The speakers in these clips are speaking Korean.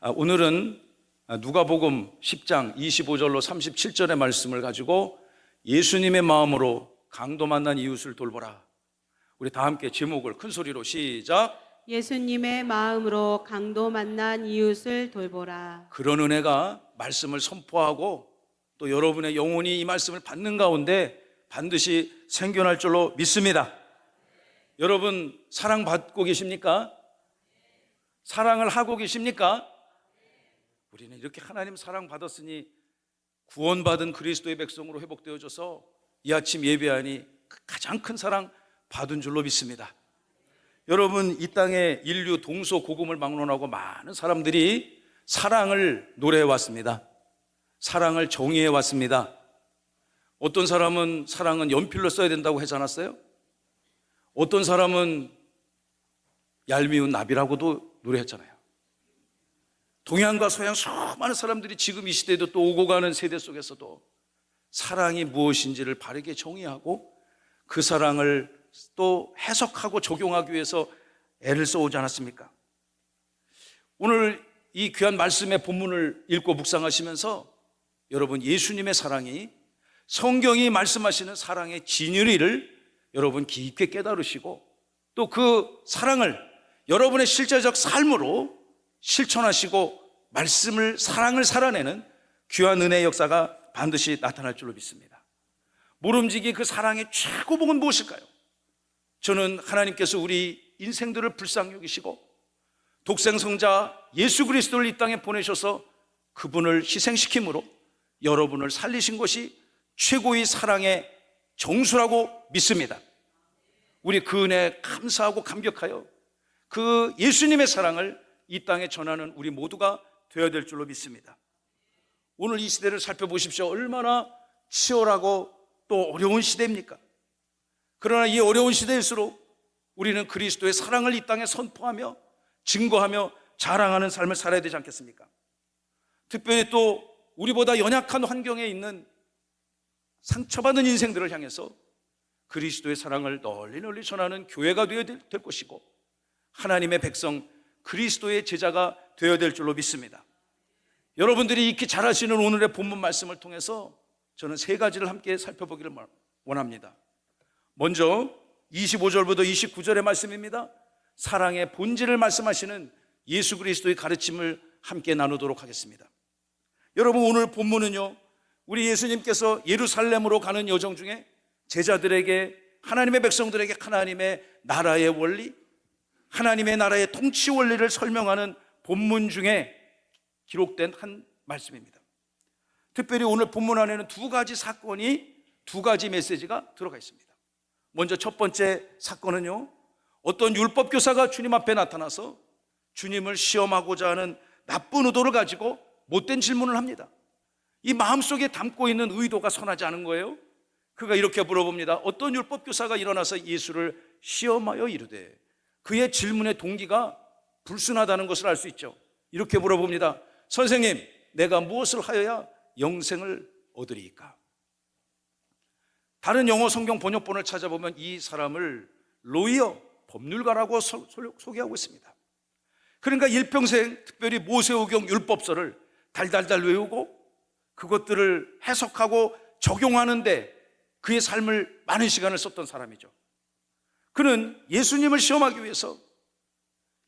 오늘은 누가복음 10장 25절로 37절의 말씀을 가지고 예수님의 마음으로 강도 만난 이웃을 돌보라. 우리 다 함께 제목을 큰 소리로 시작. 예수님의 마음으로 강도 만난 이웃을 돌보라. 그런 은혜가 말씀을 선포하고 또 여러분의 영혼이 이 말씀을 받는 가운데 반드시 생겨날 줄로 믿습니다. 여러분 사랑받고 계십니까? 사랑을 하고 계십니까? 우리는 이렇게 하나님 사랑받았으니 구원받은 그리스도의 백성으로 회복되어져서 이 아침 예배하니 가장 큰 사랑 받은 줄로 믿습니다. 여러분, 이 땅에 인류 동서고금을 막론하고 많은 사람들이 사랑을 노래해 왔습니다. 사랑을 정의해 왔습니다. 어떤 사람은 사랑은 연필로 써야 된다고 하지 않았어요? 어떤 사람은 얄미운 나비라고도 노래했잖아요. 동양과 서양 수많은 사람들이 지금 이 시대에도 또 오고 가는 세대 속에서도 사랑이 무엇인지를 바르게 정의하고 그 사랑을 또 해석하고 적용하기 위해서 애를 써오지 않았습니까? 오늘 이 귀한 말씀의 본문을 읽고 묵상하시면서 여러분 예수님의 사랑이 성경이 말씀하시는 사랑의 진리를 여러분 깊게 깨달으시고 또 그 사랑을 여러분의 실제적 삶으로 실천하시고 사랑을 살아내는 귀한 은혜의 역사가 반드시 나타날 줄로 믿습니다. 모름지기 그 사랑의 최고봉은 무엇일까요? 저는 하나님께서 우리 인생들을 불쌍히 여기시고 독생성자 예수 그리스도를 이 땅에 보내셔서 그분을 희생시킴으로 여러분을 살리신 것이 최고의 사랑의 정수라고 믿습니다. 우리 그 은혜에 감사하고 감격하여 그 예수님의 사랑을 이 땅에 전하는 우리 모두가 되어야 될 줄로 믿습니다. 오늘 이 시대를 살펴보십시오. 얼마나 치열하고 또 어려운 시대입니까? 그러나 이 어려운 시대일수록 우리는 그리스도의 사랑을 이 땅에 선포하며 증거하며 자랑하는 삶을 살아야 되지 않겠습니까? 특별히 또 우리보다 연약한 환경에 있는 상처받은 인생들을 향해서 그리스도의 사랑을 널리 전하는 교회가 되어야 될 것이고 하나님의 백성 그리스도의 제자가 되어야 될 줄로 믿습니다. 여러분들이 익히 잘 아시는 오늘의 본문 말씀을 통해서 저는 세 가지를 함께 살펴보기를 원합니다. 먼저 25절부터 29절의 말씀입니다. 사랑의 본질을 말씀하시는 예수 그리스도의 가르침을 함께 나누도록 하겠습니다. 여러분 오늘 본문은요, 우리 예수님께서 예루살렘으로 가는 여정 중에 제자들에게 하나님의 백성들에게 하나님의 나라의 원리, 하나님의 나라의 통치 원리를 설명하는 본문 중에 기록된 한 말씀입니다. 특별히 오늘 본문 안에는 두 가지 사건이, 두 가지 메시지가 들어가 있습니다. 먼저 첫 번째 사건은요, 어떤 율법교사가 주님 앞에 나타나서 주님을 시험하고자 하는 나쁜 의도를 가지고 못된 질문을 합니다. 이 마음속에 담고 있는 의도가 선하지 않은 거예요. 그가 이렇게 물어봅니다. 어떤 율법교사가 일어나서 예수를 시험하여 이르되, 그의 질문의 동기가 불순하다는 것을 알 수 있죠. 이렇게 물어봅니다. 선생님, 내가 무엇을 하여야 영생을 얻으리이까? 다른 영어 성경 번역본을 찾아보면 이 사람을 로이어, 법률가라고 소개하고 있습니다. 그러니까 일평생 특별히 모세오경 율법서를 달달달 외우고 그것들을 해석하고 적용하는데 그의 삶을 많은 시간을 썼던 사람이죠. 그는 예수님을 시험하기 위해서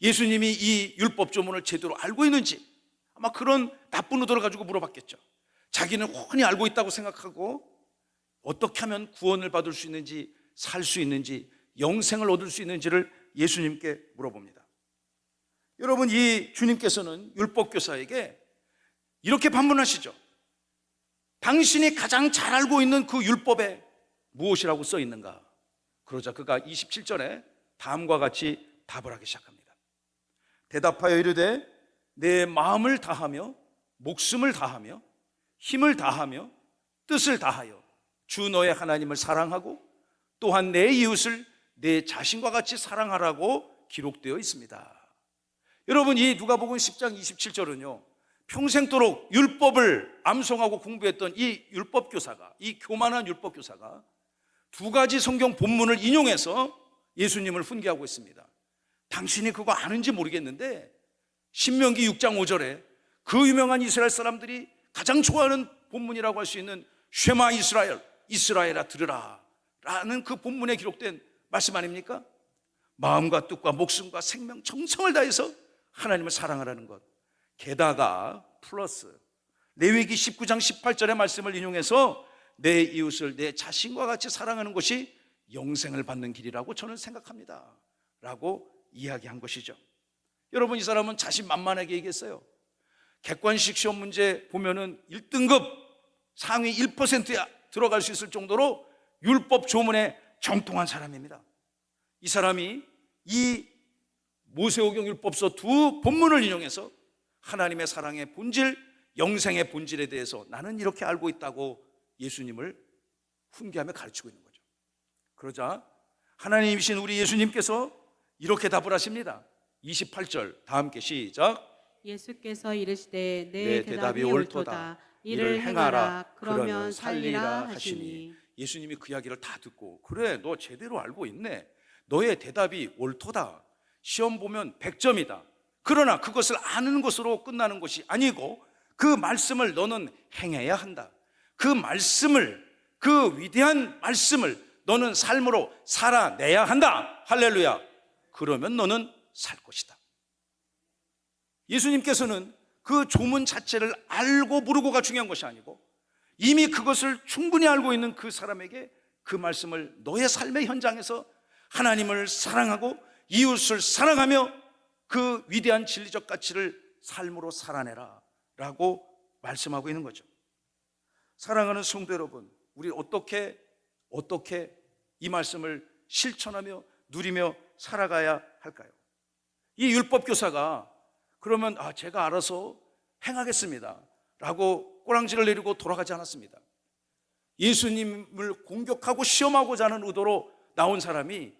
예수님이 이 율법조문을 제대로 알고 있는지 아마 그런 나쁜 의도를 가지고 물어봤겠죠. 자기는 훤히 알고 있다고 생각하고 어떻게 하면 구원을 받을 수 있는지, 살 수 있는지, 영생을 얻을 수 있는지를 예수님께 물어봅니다. 여러분, 이 주님께서는 율법교사에게 이렇게 반문하시죠. 당신이 가장 잘 알고 있는 그 율법에 무엇이라고 써 있는가? 그러자 그가 27절에 다음과 같이 답을 하기 시작합니다. 대답하여 이르되 내 마음을 다하며 목숨을 다하며 힘을 다하며 뜻을 다하여 주 너의 하나님을 사랑하고 또한 내 이웃을 내 자신과 같이 사랑하라고 기록되어 있습니다. 여러분, 이 누가복음 10장 27절은요, 평생도록 율법을 암송하고 공부했던 이 율법교사가, 이 교만한 율법교사가 두 가지 성경 본문을 인용해서 예수님을 훈계하고 있습니다. 당신이 그거 아는지 모르겠는데 신명기 6장 5절에 그 유명한 이스라엘 사람들이 가장 좋아하는 본문이라고 할 수 있는 쉐마 이스라엘, 이스라엘아 들으라 라는 그 본문에 기록된 말씀 아닙니까? 마음과 뜻과 목숨과 생명, 정성을 다해서 하나님을 사랑하라는 것. 게다가 플러스 레위기 19장 18절의 말씀을 인용해서 내 이웃을 내 자신과 같이 사랑하는 것이 영생을 받는 길이라고 저는 생각합니다 라고 이야기한 것이죠. 여러분, 이 사람은 자신만만하게 얘기했어요. 객관식 시험 문제 보면은 1등급 상위 1%에 들어갈 수 있을 정도로 율법 조문에 정통한 사람입니다. 이 사람이 이 모세오경 율법서 두 본문을 인용해서 하나님의 사랑의 본질, 영생의 본질에 대해서 나는 이렇게 알고 있다고 예수님을 훈계하며 가르치고 있는 거죠. 그러자 하나님이신 우리 예수님께서 이렇게 답을 하십니다. 28절 다 함께 시작. 예수께서 이르시되 내 내 대답이 옳도다. 이를 행하라. 그러면 살리라 하시니. 예수님이 그 이야기를 다 듣고 그래 너 제대로 알고 있네. 너의 대답이 옳도다. 시험 보면 100점이다. 그러나 그것을 아는 것으로 끝나는 것이 아니고 그 말씀을 너는 행해야 한다. 그 말씀을, 그 위대한 말씀을 너는 삶으로 살아내야 한다. 할렐루야. 그러면 너는 살 것이다. 예수님께서는 그 조문 자체를 알고 모르고가 중요한 것이 아니고 이미 그것을 충분히 알고 있는 그 사람에게 그 말씀을 너의 삶의 현장에서 하나님을 사랑하고 이웃을 사랑하며 그 위대한 진리적 가치를 삶으로 살아내라 라고 말씀하고 있는 거죠. 사랑하는 성도 여러분, 우리 어떻게 이 말씀을 실천하며 누리며 살아가야 할까요? 이 율법교사가 그러면 제가 알아서 행하겠습니다 라고 꼬랑지를 내리고 돌아가지 않았습니다. 예수님을 공격하고 시험하고자 하는 의도로 나온 사람이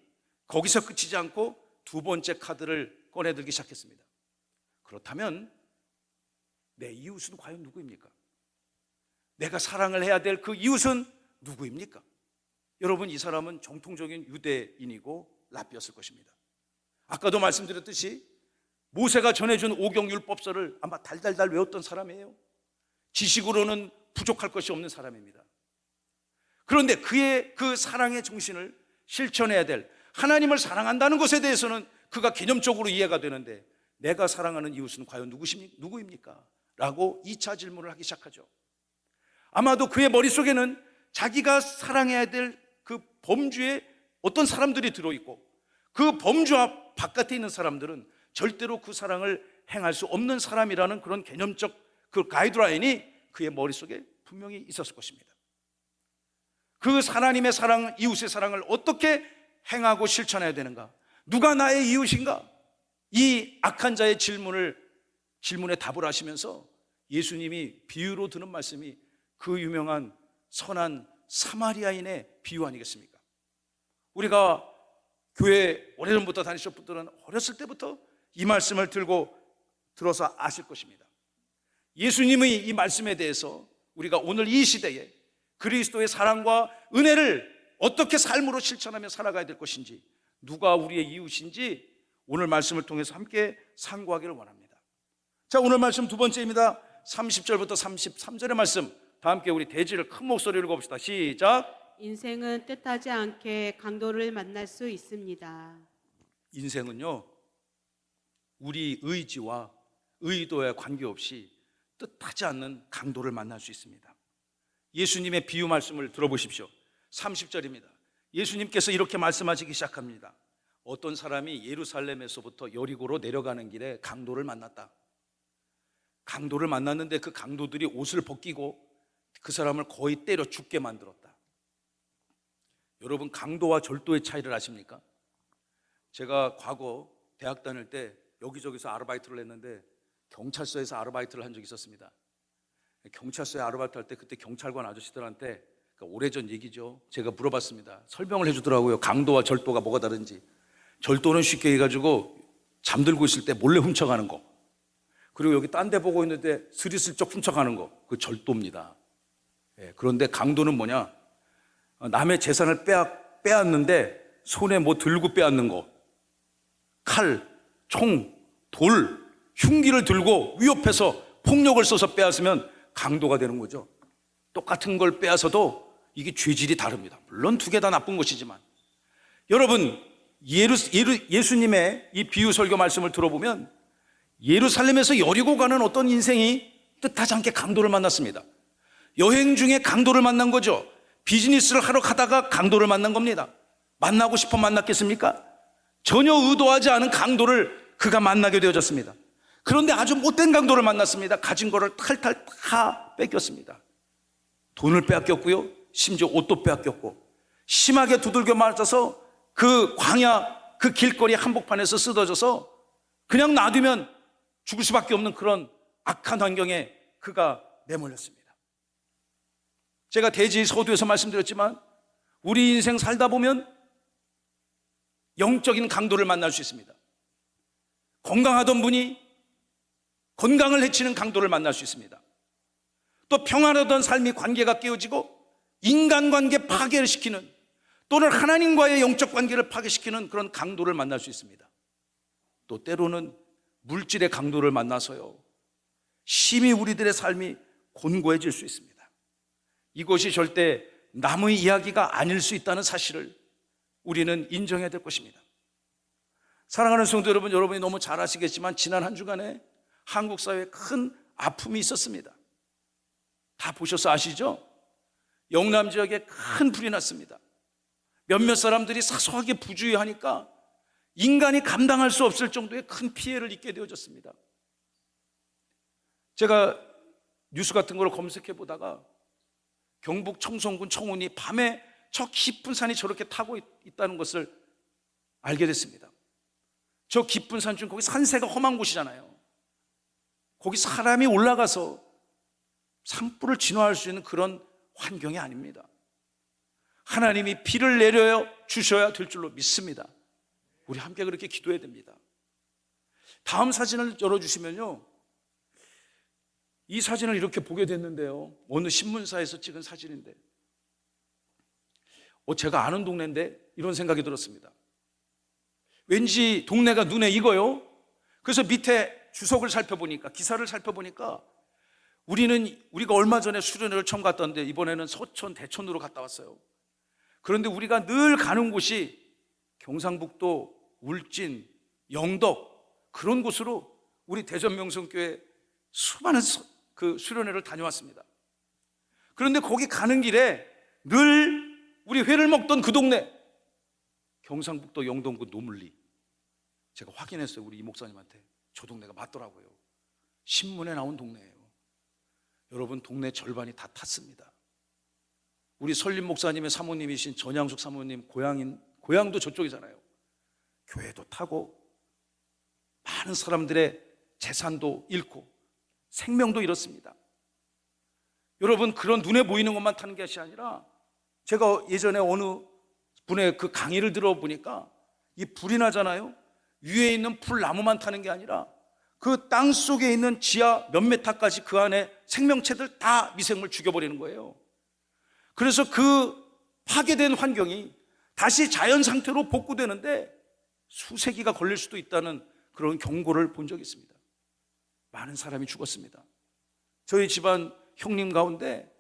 거기서 그치지 않고 두 번째 카드를 꺼내들기 시작했습니다. 그렇다면 내 이웃은 과연 누구입니까? 내가 사랑을 해야 될 그 이웃은 누구입니까? 여러분, 이 사람은 정통적인 유대인이고 랍비였을 것입니다. 아까도 말씀드렸듯이 모세가 전해준 오경율법서를 아마 달달달 외웠던 사람이에요. 지식으로는 부족할 것이 없는 사람입니다. 그런데 그의 그 사랑의 정신을 실천해야 될, 하나님을 사랑한다는 것에 대해서는 그가 개념적으로 이해가 되는데 내가 사랑하는 이웃은 과연 누구입니까? 라고 2차 질문을 하기 시작하죠. 아마도 그의 머릿속에는 자기가 사랑해야 될 그 범주에 어떤 사람들이 들어있고 그 범주와 바깥에 있는 사람들은 절대로 그 사랑을 행할 수 없는 사람이라는 그런 개념적 그 가이드라인이 그의 머릿속에 분명히 있었을 것입니다. 그 하나님의 사랑, 이웃의 사랑을 어떻게 행하고 실천해야 되는가? 누가 나의 이웃인가? 이 악한 자의 질문에 답을 하시면서 예수님이 비유로 드는 말씀이 그 유명한 선한 사마리아인의 비유 아니겠습니까? 우리가 교회 오래전부터 다니셨던 분들은 어렸을 때부터 이 말씀을 들어서 아실 것입니다. 예수님의 이 말씀에 대해서 우리가 오늘 이 시대에 그리스도의 사랑과 은혜를 어떻게 삶으로 실천하며 살아가야 될 것인지, 누가 우리의 이웃인지 오늘 말씀을 통해서 함께 상고하기를 원합니다. 자, 오늘 말씀 두 번째입니다. 30절부터 33절의 말씀 다 함께 우리 대지를 큰 목소리로 읽어봅시다. 시작. 인생은 뜻하지 않게 강도를 만날 수 있습니다. 인생은요, 우리 의지와 의도에 관계없이 뜻하지 않는 강도를 만날 수 있습니다. 예수님의 비유 말씀을 들어보십시오. 30절입니다. 예수님께서 이렇게 말씀하시기 시작합니다. 어떤 사람이 예루살렘에서부터 여리고로 내려가는 길에 강도를 만났다. 강도를 만났는데 그 강도들이 옷을 벗기고 그 사람을 거의 때려 죽게 만들었다. 여러분, 강도와 절도의 차이를 아십니까? 제가 과거 대학 다닐 때 여기저기서 아르바이트를 했는데 경찰서에서 아르바이트를 한 적이 있었습니다. 경찰서에 아르바이트 할 때 그때 경찰관 아저씨들한테, 그러니까 오래전 얘기죠, 제가 물어봤습니다. 설명을 해주더라고요. 강도와 절도가 뭐가 다른지. 절도는 쉽게 해가지고 잠들고 있을 때 몰래 훔쳐가는 거, 그리고 여기 딴 데 보고 있는데 스리슬쩍 훔쳐가는 거, 그 절도입니다. 그런데 강도는 뭐냐? 남의 재산을 빼앗는데 손에 뭐 들고 빼앗는 거, 칼, 총, 돌, 흉기를 들고 위협해서 폭력을 써서 빼앗으면 강도가 되는 거죠. 똑같은 걸 빼앗아도 이게 죄질이 다릅니다. 물론 두 개 다 나쁜 것이지만, 여러분 예수님의 이 비유 설교 말씀을 들어보면 예루살렘에서 여리고 가는 어떤 인생이 뜻하지 않게 강도를 만났습니다. 여행 중에 강도를 만난 거죠. 비즈니스를 하러 가다가 강도를 만난 겁니다. 만나고 싶어 만났겠습니까? 전혀 의도하지 않은 강도를 그가 만나게 되어졌습니다. 그런데 아주 못된 강도를 만났습니다. 가진 거를 탈탈 다 뺏겼습니다. 돈을 빼앗겼고요, 심지어 옷도 빼앗겼고, 심하게 두들겨 맞아서 그 광야 그 길거리 한복판에서 쓰러져서 그냥 놔두면 죽을 수밖에 없는 그런 악한 환경에 그가 내몰렸습니다. 제가 대지 서두에서 말씀드렸지만 우리 인생 살다 보면 영적인 강도를 만날 수 있습니다. 건강하던 분이 건강을 해치는 강도를 만날 수 있습니다. 또 평안하던 삶이 관계가 깨어지고 인간관계 파괴를 시키는, 또는 하나님과의 영적 관계를 파괴시키는 그런 강도를 만날 수 있습니다. 또 때로는 물질의 강도를 만나서요, 심히 우리들의 삶이 곤고해질 수 있습니다. 이것이 절대 남의 이야기가 아닐 수 있다는 사실을 우리는 인정해야 될 것입니다. 사랑하는 성도 여러분, 여러분이 너무 잘 아시겠지만 지난 한 주간에 한국 사회에 큰 아픔이 있었습니다. 다 보셔서 아시죠? 영남 지역에 큰 불이 났습니다. 몇몇 사람들이 사소하게 부주의하니까 인간이 감당할 수 없을 정도의 큰 피해를 입게 되어졌습니다. 제가 뉴스 같은 걸 검색해 보다가 경북 청송군 청운이 밤에 저 깊은 산이 저렇게 타고 있다는 것을 알게 됐습니다. 저 깊은 산 중 거기 산세가 험한 곳이잖아요. 거기 사람이 올라가서 산불을 진화할 수 있는 그런 환경이 아닙니다. 하나님이 비를 내려 주셔야 될 줄로 믿습니다. 우리 함께 그렇게 기도해야 됩니다. 다음 사진을 열어주시면요, 이 사진을 이렇게 보게 됐는데요, 어느 신문사에서 찍은 사진인데, 제가 아는 동네인데 이런 생각이 들었습니다. 왠지 동네가 눈에 익어요. 그래서 밑에 주석을 살펴보니까, 기사를 살펴보니까 우리가 얼마 전에 수련회를 처음 갔다 왔는데 이번에는 서천, 대천으로 갔다 왔어요. 그런데 우리가 늘 가는 곳이 경상북도, 울진, 영덕, 그런 곳으로 우리 대전명성교회 수많은 그 수련회를 다녀왔습니다. 그런데 거기 가는 길에 늘 우리 회를 먹던 그 동네, 경상북도 영동구 노물리, 제가 확인했어요. 우리 이 목사님한테. 저 동네가 맞더라고요. 신문에 나온 동네예요. 여러분, 동네 절반이 다 탔습니다. 우리 설림 목사님의 사모님이신 전양숙 사모님 고향도 저쪽이잖아요. 교회도 타고 많은 사람들의 재산도 잃고 생명도 잃었습니다. 여러분, 그런 눈에 보이는 것만 타는 것이 아니라, 제가 예전에 어느 분의 그 강의를 들어보니까 이 불이 나잖아요. 위에 있는 풀나무만 타는 게 아니라 그 땅 속에 있는 지하 몇 메타까지 그 안에 생명체들 다 미생물 죽여버리는 거예요. 그래서 그 파괴된 환경이 다시 자연 상태로 복구되는데 수세기가 걸릴 수도 있다는 그런 경고를 본 적이 있습니다. 많은 사람이 죽었습니다. 저희 집안 형님 가운데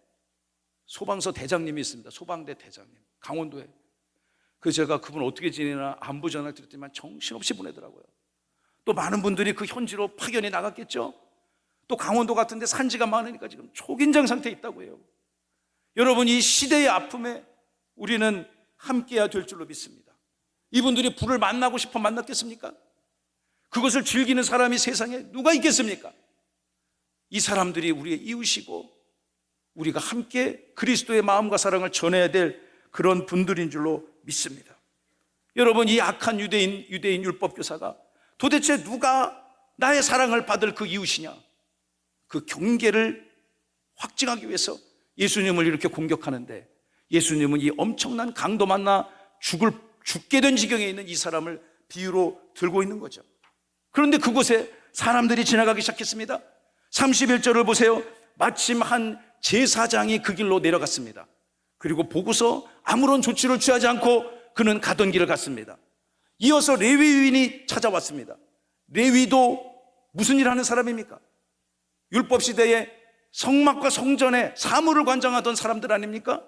소방서 대장님이 있습니다. 소방대 대장님, 강원도에. 제가 그분 어떻게 지내나 안부 전화를 드렸더니만 정신없이 보내더라고요. 또 많은 분들이 그 현지로 파견이 나갔겠죠. 또 강원도 같은데 산지가 많으니까 지금 초긴장 상태에 있다고 해요. 여러분, 이 시대의 아픔에 우리는 함께해야 될 줄로 믿습니다. 이분들이 불을 만나고 싶어 만났겠습니까? 그것을 즐기는 사람이 세상에 누가 있겠습니까? 이 사람들이 우리의 이웃이고 우리가 함께 그리스도의 마음과 사랑을 전해야 될 그런 분들인 줄로 믿습니다. 여러분, 이 악한 유대인 율법교사가 도대체 누가 나의 사랑을 받을 그 이웃이냐, 그 경계를 확증하기 위해서 예수님을 이렇게 공격하는데, 예수님은 이 엄청난 강도 만나 죽게 된 지경에 있는 이 사람을 비유로 들고 있는 거죠. 그런데 그곳에 사람들이 지나가기 시작했습니다. 31절을 보세요. 마침 한 제사장이 그 길로 내려갔습니다. 그리고 보고서 아무런 조치를 취하지 않고 그는 가던 길을 갔습니다. 이어서 레위인이 찾아왔습니다. 레위도 무슨 일 하는 사람입니까? 율법 시대에 성막과 성전에 사물을 관장하던 사람들 아닙니까?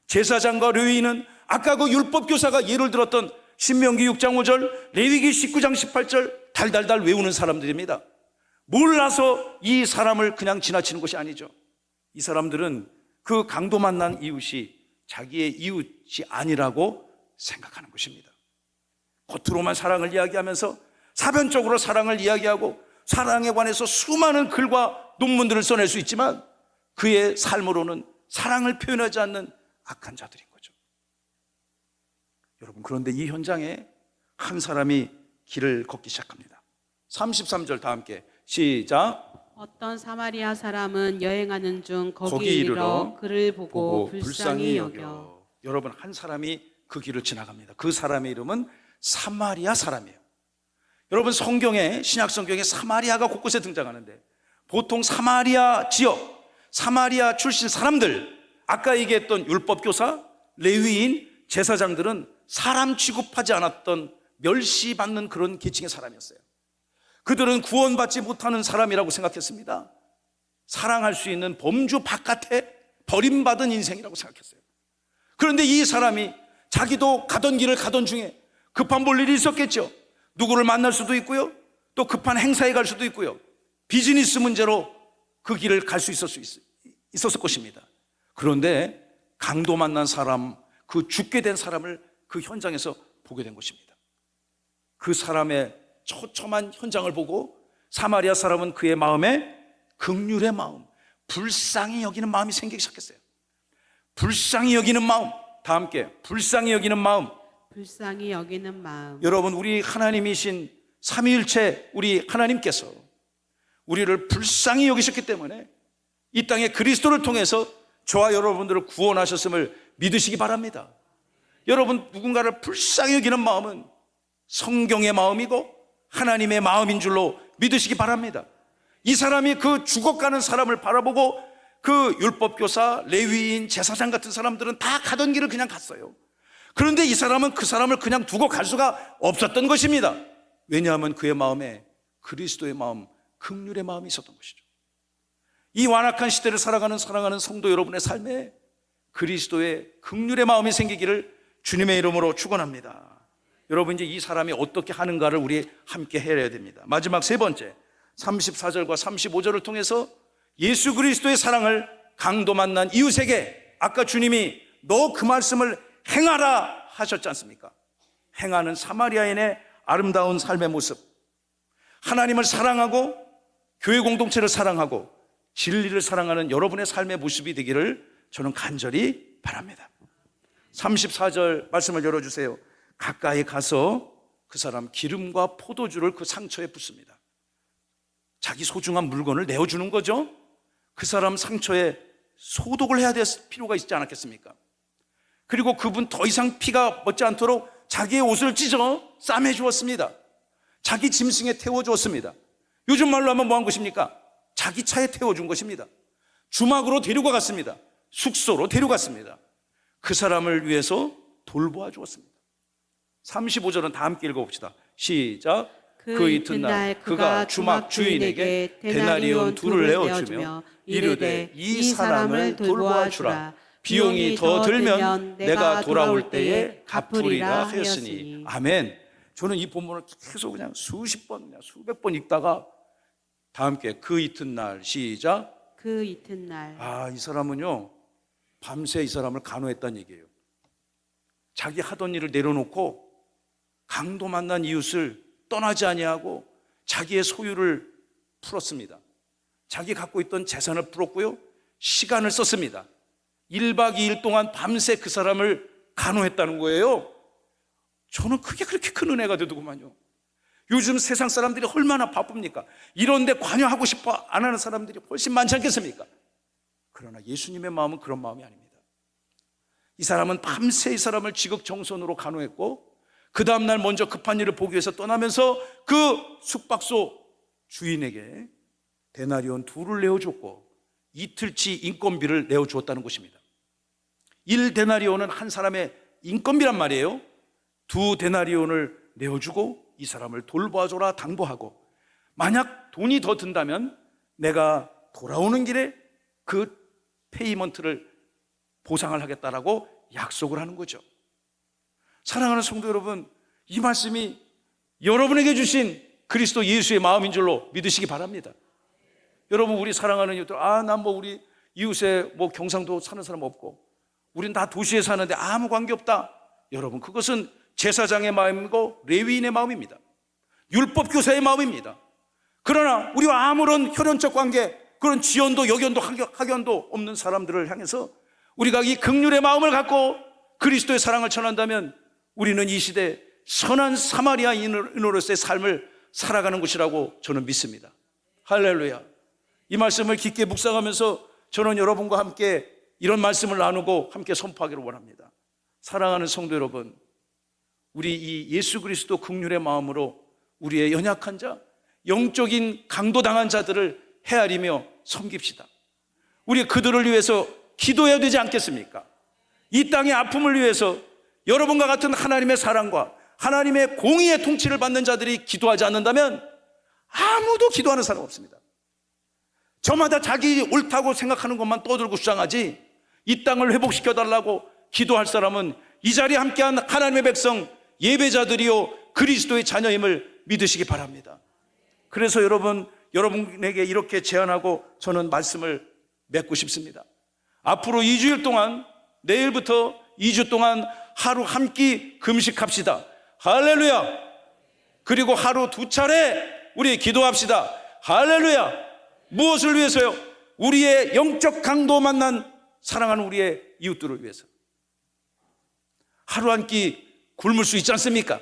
제사장과 레위인은 아까 그 율법 교사가 예를 들었던 신명기 6장 5절, 레위기 19장 18절 달달달 외우는 사람들입니다. 몰라서 이 사람을 그냥 지나치는 것이 아니죠. 이 사람들은 그 강도 만난 이웃이 자기의 이웃이 아니라고 생각하는 것입니다. 겉으로만 사랑을 이야기하면서 사변적으로 사랑을 이야기하고 사랑에 관해서 수많은 글과 논문들을 써낼 수 있지만 그의 삶으로는 사랑을 표현하지 않는 악한 자들인 거죠. 여러분, 그런데 이 현장에 한 사람이 길을 걷기 시작합니다. 33절 다 함께 시작. 어떤 사마리아 사람은 여행하는 중 거기 거기 이르러 이르러 그를 보고 불쌍히 여겨. 여러분, 한 사람이 그 길을 지나갑니다. 그 사람의 이름은 사마리아 사람이에요. 여러분, 성경에, 신약 성경에 사마리아가 곳곳에 등장하는데 보통 사마리아 지역, 사마리아 출신 사람들, 아까 얘기했던 율법교사, 레위인, 제사장들은 사람 취급하지 않았던 멸시받는 그런 계층의 사람이었어요. 그들은 구원받지 못하는 사람이라고 생각했습니다. 사랑할 수 있는 범주 바깥에 버림받은 인생이라고 생각했어요. 그런데 이 사람이 자기도 가던 길을 가던 중에 급한 볼 일이 있었겠죠. 누구를 만날 수도 있고요, 또 급한 행사에 갈 수도 있고요, 비즈니스 문제로 그 길을 갈 수 있었을 것입니다. 그런데 강도 만난 사람, 그 죽게 된 사람을 그 현장에서 보게 된 것입니다. 그 사람의 처참한 현장을 보고 사마리아 사람은 그의 마음에 긍휼의 마음, 불쌍히 여기는 마음이 생기기 시작했어요. 불쌍히 여기는 마음, 다 함께 불쌍히 여기는 마음. 불쌍히 여기는 마음. 여러분, 우리 하나님이신 삼위일체 우리 하나님께서 우리를 불쌍히 여기셨기 때문에 이 땅에 그리스도를 통해서 저와 여러분들을 구원하셨음을 믿으시기 바랍니다. 여러분, 누군가를 불쌍히 여기는 마음은 성경의 마음이고 하나님의 마음인 줄로 믿으시기 바랍니다. 이 사람이 그 죽어가는 사람을 바라보고 그 율법교사, 레위인, 제사장 같은 사람들은 다 가던 길을 그냥 갔어요. 그런데 이 사람은 그 사람을 그냥 두고 갈 수가 없었던 것입니다. 왜냐하면 그의 마음에 그리스도의 마음, 긍휼의 마음이 있었던 것이죠. 이 완악한 시대를 살아가는 사랑하는 성도 여러분의 삶에 그리스도의 긍휼의 마음이 생기기를 주님의 이름으로 축원합니다. 여러분, 이제 이 사람이 어떻게 하는가를 우리 함께 해야 됩니다. 마지막 세 번째, 34절과 35절을 통해서 예수 그리스도의 사랑을 강도 만난 이웃에게 아까 주님이 너 그 말씀을 행하라 하셨지 않습니까? 행하는 사마리아인의 아름다운 삶의 모습, 하나님을 사랑하고 교회 공동체를 사랑하고 진리를 사랑하는 여러분의 삶의 모습이 되기를 저는 간절히 바랍니다. 34절 말씀을 열어주세요. 가까이 가서 그 사람 기름과 포도주를 그 상처에 붓습니다. 자기 소중한 물건을 내어주는 거죠. 그 사람 상처에 소독을 해야 될 필요가 있지 않았겠습니까? 그리고 그분 더 이상 피가 멎지 않도록 자기의 옷을 찢어 싸매 주었습니다. 자기 짐승에 태워주었습니다. 요즘 말로 하면 뭐한 것입니까? 자기 차에 태워준 것입니다. 주막으로 데리고 갔습니다. 숙소로 데려갔습니다. 그 사람을 위해서 돌보아 주었습니다. 35절은 다 함께 읽어봅시다. 시작. 그 이튿날 그가 주막 주인에게 데나리온 둘을 내어주며 이르되 이 사람을 돌보아 주라. 비용이 더 들면 내가 돌아올 때에 갚으리라 하였으니. 아멘. 저는 이 본문을 계속 그냥 수십 번, 수백 번 읽다가 다 함께 그 이튿날 시작. 그 이튿날. 이 사람은요, 밤새 이 사람을 간호했다는 얘기예요. 자기 하던 일을 내려놓고 강도 만난 이웃을 떠나지 아니하고 자기의 소유를 풀었습니다. 자기 갖고 있던 재산을 풀었고요, 시간을 썼습니다. 1박 2일 동안 밤새 그 사람을 간호했다는 거예요. 저는 그게 그렇게 큰 은혜가 되더구만요. 요즘 세상 사람들이 얼마나 바쁩니까? 이런 데 관여하고 싶어 안 하는 사람들이 훨씬 많지 않겠습니까? 그러나 예수님의 마음은 그런 마음이 아닙니다. 이 사람은 밤새 이 사람을 지극정성으로 간호했고 그 다음날 먼저 급한 일을 보기 위해서 떠나면서 그 숙박소 주인에게 데나리온 둘을 내어줬고 이틀치 인건비를 내어주었다는 것입니다. 1데나리온은 한 사람의 인건비란 말이에요. 2데나리온을 내어주고 이 사람을 돌봐줘라 당부하고 만약 돈이 더 든다면 내가 돌아오는 길에 그 페이먼트를 보상을 하겠다라고 약속을 하는 거죠. 사랑하는 성도 여러분, 이 말씀이 여러분에게 주신 그리스도 예수의 마음인 줄로 믿으시기 바랍니다. 여러분, 우리 사랑하는 이웃들, 난 뭐 우리 이웃에 뭐 경상도 사는 사람 없고 우린 다 도시에 사는데 아무 관계 없다. 여러분, 그것은 제사장의 마음이고 레위인의 마음입니다. 율법 교사의 마음입니다. 그러나 우리와 아무런 혈연적 관계, 그런 지연도 여견도 학연도 없는 사람들을 향해서 우리가 이 긍휼의 마음을 갖고 그리스도의 사랑을 전한다면 우리는 이 시대 선한 사마리아인으로서의 삶을 살아가는 것이라고 저는 믿습니다. 할렐루야. 이 말씀을 깊게 묵상하면서 저는 여러분과 함께 이런 말씀을 나누고 함께 선포하기를 원합니다. 사랑하는 성도 여러분, 우리 이 예수 그리스도 긍휼의 마음으로 우리의 연약한 자, 영적인 강도당한 자들을 헤아리며 섬깁시다. 우리 그들을 위해서 기도해야 되지 않겠습니까? 이 땅의 아픔을 위해서 여러분과 같은 하나님의 사랑과 하나님의 공의의 통치를 받는 자들이 기도하지 않는다면 아무도 기도하는 사람 없습니다. 저마다 자기 옳다고 생각하는 것만 떠들고 주장하지 이 땅을 회복시켜달라고 기도할 사람은 이 자리에 함께한 하나님의 백성 예배자들이요 그리스도의 자녀임을 믿으시기 바랍니다. 그래서 여러분에게 이렇게 제안하고 저는 말씀을 맺고 싶습니다. 앞으로 2주일 동안, 내일부터 2주 동안 하루 한 끼 금식합시다. 할렐루야. 그리고 하루 2차례 우리 기도합시다. 할렐루야. 무엇을 위해서요? 우리의 영적 강도 만난 사랑하는 우리의 이웃들을 위해서. 하루 한 끼 굶을 수 있지 않습니까?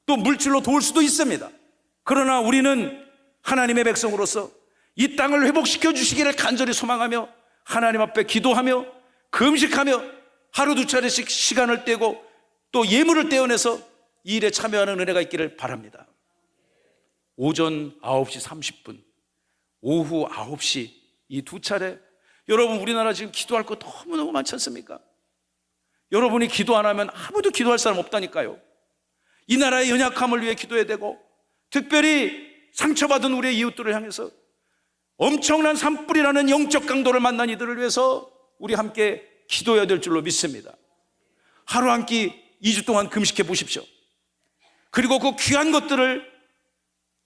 또 물질로 도울 수도 있습니다. 그러나 우리는 하나님의 백성으로서 이 땅을 회복시켜 주시기를 간절히 소망하며 하나님 앞에 기도하며 금식하며 하루 2차례씩 시간을 떼고 또 예물을 떼어내서 이 일에 참여하는 은혜가 있기를 바랍니다. 오전 9시 30분, 오후 9시 이 2차례. 여러분, 우리나라 지금 기도할 거 너무너무 많지 않습니까? 여러분이 기도 안 하면 아무도 기도할 사람 없다니까요. 이 나라의 연약함을 위해 기도해야 되고, 특별히 상처받은 우리의 이웃들을 향해서 엄청난 산불이라는 영적 강도를 만난 이들을 위해서 우리 함께 기도해야 될 줄로 믿습니다. 하루 한 끼 2주 동안 금식해 보십시오. 그리고 그 귀한 것들을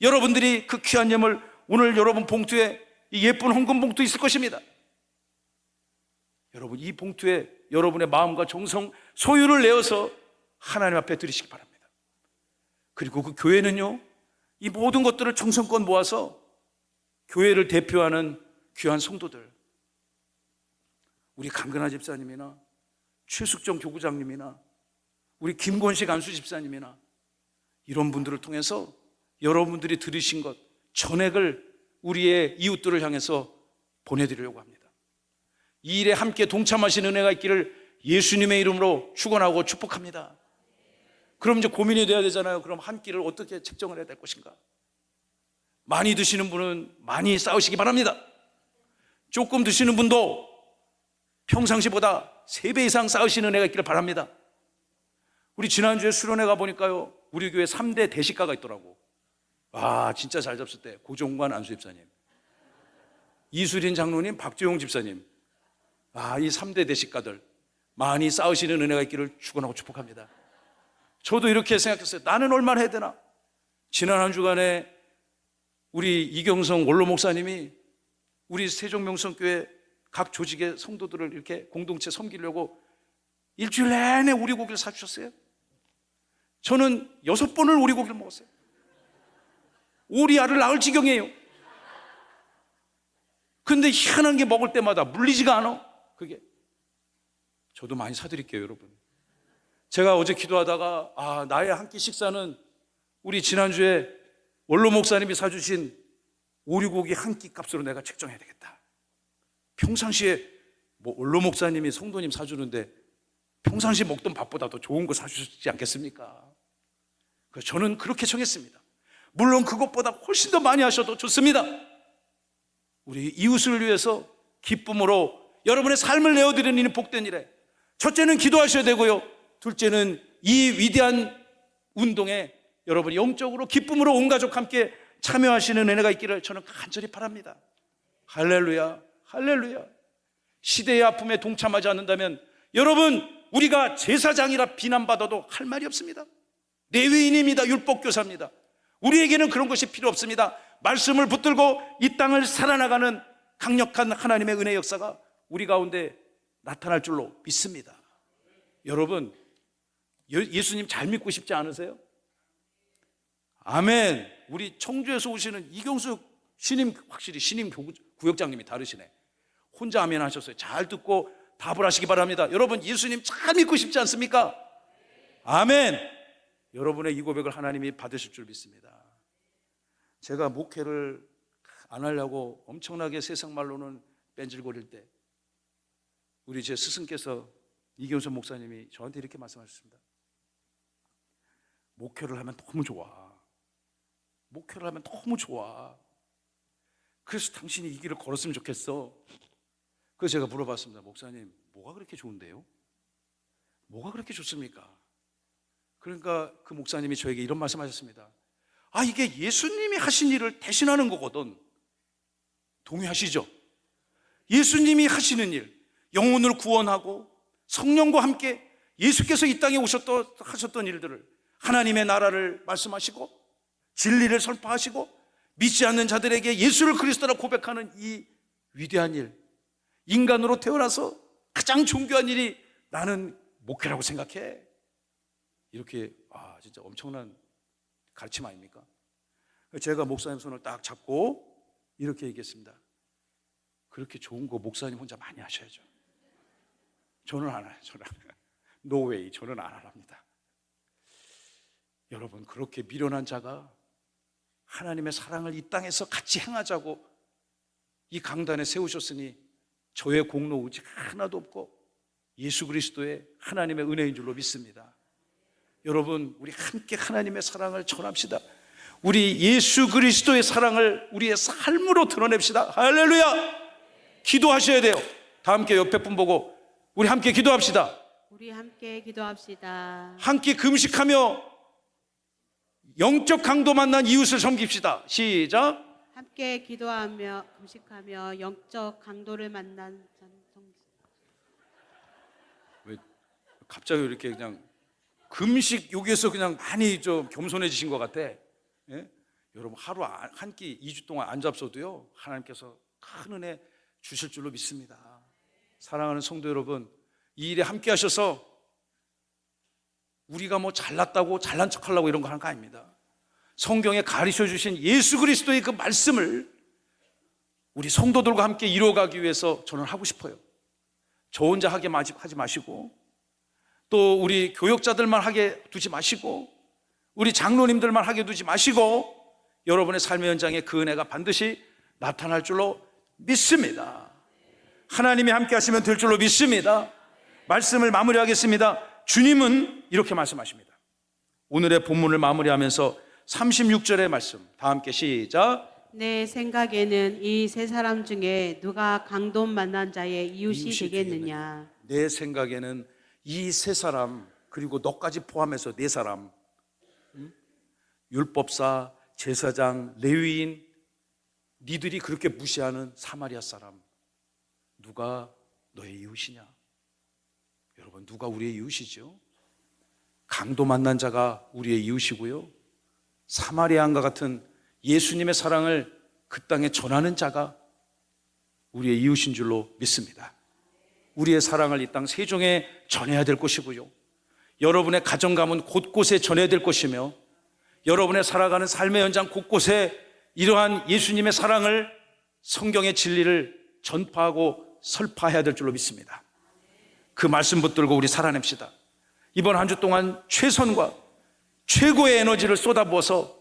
여러분들이 그 귀한 예물, 오늘 여러분 봉투에 이 예쁜 헌금 봉투 있을 것입니다. 여러분, 이 봉투에 여러분의 마음과 정성, 소유를 내어서 하나님 앞에 드리시기 바랍니다. 그리고 그 교회는요, 이 모든 것들을 정성껏 모아서 교회를 대표하는 귀한 성도들, 우리 강근하 집사님이나 최숙정 교구장님이나 우리 김권식 안수 집사님이나 이런 분들을 통해서 여러분들이 들으신 것, 전액을 우리의 이웃들을 향해서 보내드리려고 합니다. 이 일에 함께 동참하신 은혜가 있기를 예수님의 이름으로 축원하고 축복합니다. 그럼 이제 고민이 돼야 되잖아요. 그럼 한 끼를 어떻게 책정을 해야 될 것인가? 많이 드시는 분은 많이 싸우시기 바랍니다. 조금 드시는 분도 평상시보다 3배 이상 싸우시는 은혜가 있기를 바랍니다. 우리 지난주에 수련회 가보니까요, 우리 교회 3대 대식가가 있더라고. 와, 진짜 잘 잡섰대. 고종관 안수 집사님, 이수린 장로님, 박재용 집사님. 이 3대 대식가들 많이 싸우시는 은혜가 있기를 축원하고 축복합니다. 저도 이렇게 생각했어요. 나는 얼마나 해야 되나? 지난 한 주간에 우리 이경성 원로 목사님이 우리 세종명성교회 각 조직의 성도들을 이렇게 공동체 섬기려고 일주일 내내 오리고기를 사주셨어요. 저는 6번을 오리고기를 먹었어요. 오리알을 낳을 지경이에요. 근데 희한한 게 먹을 때마다 물리지가 않아. 그게. 저도 많이 사드릴게요, 여러분. 제가 어제 기도하다가 나의 한 끼 식사는 우리 지난주에 원로 목사님이 사주신 오리고기 한 끼 값으로 내가 책정해야 되겠다. 평상시에 뭐 원로 목사님이 성도님 사주는데 평상시 먹던 밥보다 더 좋은 거 사주시지 않겠습니까? 그래서 저는 그렇게 정했습니다. 물론 그것보다 훨씬 더 많이 하셔도 좋습니다. 우리 이웃을 위해서 기쁨으로 여러분의 삶을 내어드리는 이 복된 일에 첫째는 기도하셔야 되고요, 둘째는 이 위대한 운동에 여러분이 영적으로 기쁨으로 온 가족 함께 참여하시는 은혜가 있기를 저는 간절히 바랍니다. 할렐루야, 할렐루야. 시대의 아픔에 동참하지 않는다면 여러분, 우리가 제사장이라 비난받아도 할 말이 없습니다. 레위인입니다. 율법교사입니다. 우리에게는 그런 것이 필요 없습니다. 말씀을 붙들고 이 땅을 살아나가는 강력한 하나님의 은혜 역사가 우리 가운데 나타날 줄로 믿습니다. 여러분, 예수님 잘 믿고 싶지 않으세요? 아멘. 우리 청주에서 오시는 이경숙 신임, 확실히 신임 구역장님이 다르시네. 혼자 아멘 하셨어요. 잘 듣고 답을 하시기 바랍니다. 여러분, 예수님 잘 믿고 싶지 않습니까? 아멘. 여러분의 이 고백을 하나님이 받으실 줄 믿습니다. 제가 목회를 안 하려고 엄청나게 세상 말로는 뺀질거릴 때 우리 제 스승께서 이경선 목사님이 저한테 이렇게 말씀하셨습니다. 목회를 하면 너무 좋아. 목회를 하면 너무 좋아. 그래서 당신이 이 길을 걸었으면 좋겠어. 그래서 제가 물어봤습니다. 목사님, 뭐가 그렇게 좋은데요? 뭐가 그렇게 좋습니까? 그러니까 그 목사님이 저에게 이런 말씀하셨습니다. 아, 이게 예수님이 하신 일을 대신하는 거거든. 동의하시죠? 예수님이 하시는 일, 영혼을 구원하고 성령과 함께 예수께서 이 땅에 하셨던 일들을, 하나님의 나라를 말씀하시고 진리를 선포하시고 믿지 않는 자들에게 예수를 그리스도라 고백하는 이 위대한 일, 인간으로 태어나서 가장 존귀한 일이 나는 목회라고 생각해. 이렇게 진짜 엄청난 가르침 아닙니까? 제가 목사님 손을 딱 잡고 이렇게 얘기했습니다. 그렇게 좋은 거 목사님 혼자 많이 하셔야죠. 저는 안 해요. 노웨이, 저는 안 합니다. 여러분, 그렇게 미련한 자가 하나님의 사랑을 이 땅에서 같이 행하자고 이 강단에 세우셨으니 저의 공로 오직 하나도 없고 예수 그리스도의 하나님의 은혜인 줄로 믿습니다. 여러분, 우리 함께 하나님의 사랑을 전합시다. 우리 예수 그리스도의 사랑을 우리의 삶으로 드러냅시다. 할렐루야. 기도하셔야 돼요. 다 함께 옆에 분 보고 우리 함께 기도합시다. 우리 함께 기도합시다. 함께 금식하며 영적 강도 만난 이웃을 섬깁시다. 시작. 함께 기도하며 금식하며 영적 강도를 만난 왜 갑자기 이렇게 그냥 금식 여기에서 그냥 많이 좀 겸손해지신 것 같아. 예? 여러분, 하루 한 끼 2주 동안 안 잡숴도요 하나님께서 큰 은혜 주실 줄로 믿습니다. 사랑하는 성도 여러분, 이 일에 함께 하셔서 우리가 뭐 잘났다고 잘난 척하려고 이런 거 하는 거 아닙니다. 성경에 가르쳐 주신 예수 그리스도의 그 말씀을 우리 성도들과 함께 이루어가기 위해서 저는 하고 싶어요. 저 혼자 하지 마시고, 또 우리 교역자들만 하게 두지 마시고, 우리 장로님들만 하게 두지 마시고, 여러분의 삶의 현장에 그 은혜가 반드시 나타날 줄로 믿습니다. 하나님이 함께 하시면 될 줄로 믿습니다. 말씀을 마무리하겠습니다. 주님은 이렇게 말씀하십니다. 오늘의 본문을 마무리하면서 36절의 말씀 다 함께 시작. 내 생각에는 이 세 사람 중에 누가 강도 만난 자의 이웃이 되겠느냐. 내 생각에는 이 세 사람, 그리고 너까지 포함해서 네 사람, 율법사, 제사장, 레위인, 니들이 그렇게 무시하는 사마리아 사람, 누가 너의 이웃이냐? 여러분, 누가 우리의 이웃이죠? 강도 만난 자가 우리의 이웃이고요, 사마리아인과 같은 예수님의 사랑을 그 땅에 전하는 자가 우리의 이웃인 줄로 믿습니다. 우리의 사랑을 이 땅 세종에 전해야 될 것이고요, 여러분의 가정 가문 곳곳에 전해야 될 것이며, 여러분의 살아가는 삶의 현장 곳곳에 이러한 예수님의 사랑을, 성경의 진리를 전파하고 설파해야 될 줄로 믿습니다. 그 말씀 붙들고 우리 살아냅시다. 이번 한 주 동안 최선과 최고의 에너지를 쏟아부어서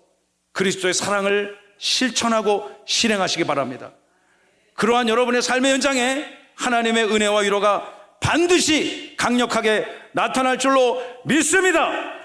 그리스도의 사랑을 실천하고 실행하시기 바랍니다. 그러한 여러분의 삶의 현장에 하나님의 은혜와 위로가 반드시 강력하게 나타날 줄로 믿습니다.